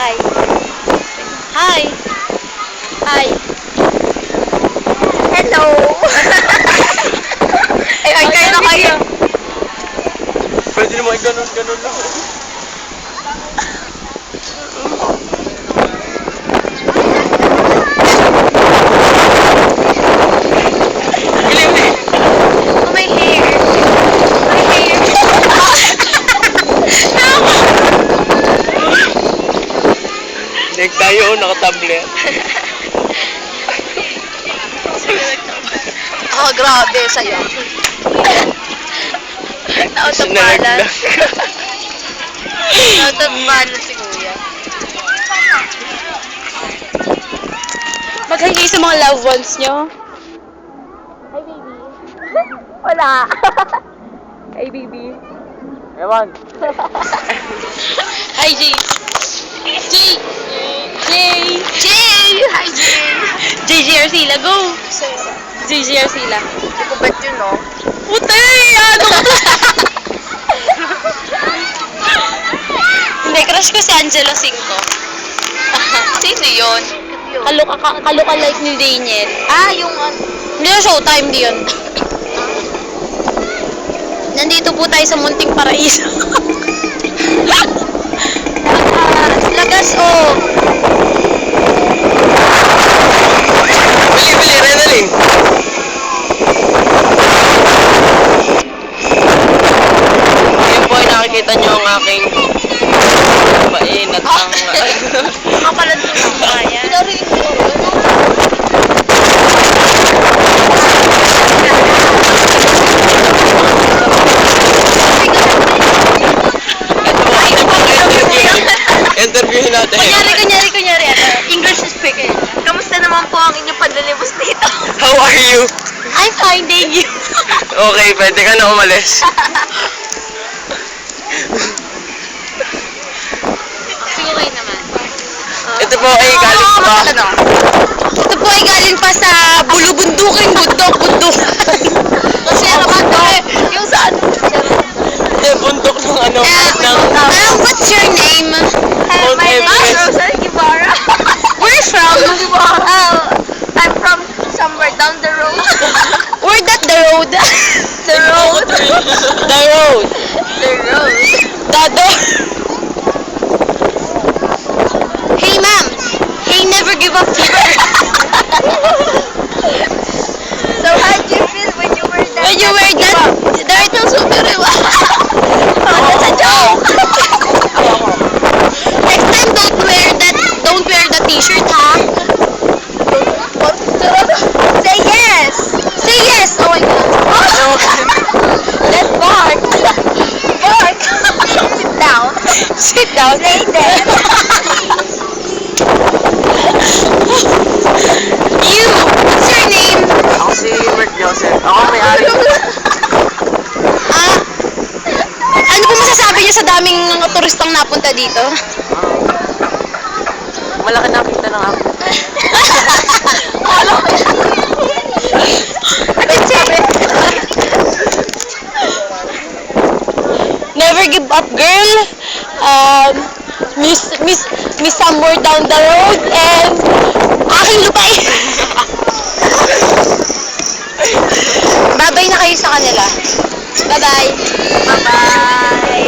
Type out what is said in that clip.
Hi. Hi. Hi. Hello! Ay, kayo na kayo. Pwede naman ganun lang. Oh, my hair. My hair. Next tayo, naka-tablet. Oh, grabe sa'yo. Out of balance. Out of balance si Kuya. Mag-hi kayo sa mga loved ones nyo. Hi, baby. Wala. Hi, baby. Ewan. Hi, Jay. Jay. Jay. Jay! Hi, Jay! JJ Arcila, go. JJ Arcila. Hindi ko bet yun, no? Putay! Ano ka? Hindi, crush ko si Angelo Cinco. Sino yun? Kaluka like ni Daniel. Ah, yung ano. Hindi na showtime di yun. Nandito po tayo sa Munting Paraiso. Lagas oh. Bili, Renalyn. Ngayon po ay nakikita nyo ang aking mainat ang... Nakapalan ko ng kaya. Narinig ko. Interviewin natin. Kunyari. English speaking. Kamusta naman po ang inyong panlilibos dito? How are you? I'm finding you. Okay, pwede ka na umalis. Siguro kayo naman. Ito po ay galing pa. Ito po ay galing pa sa bulubundukin, bundok. Kasi ano ba ito? Yung saan? Hindi, bundok ng ano. ng... What's your name? Mount My name is Everest. Rosalie Guevara. Where from? Oh, I'm from somewhere down the road. Where that the road? The road. The road. The road. Dado. Hey ma'am. Hey, never give up fever. So how did you feel when you were there? When you wear that, That's so beautiful. Oh, that's a joke. next time don't wear the t-shirt ha. Say yes. Say yes. Oh my god. Let's bark. Bark. Sit down. Sit down. Stay there. You, what's your name? Ako si Mark Joseph. Ako may-ari. Ano po masasabi niyo sa daming mga turistang napunta dito? Malaki nakita ng ako. Never give up, girl. Miss somewhere down the road and aking lupain. Babay na kayo sa kanila. Bye-bye. Bye-bye.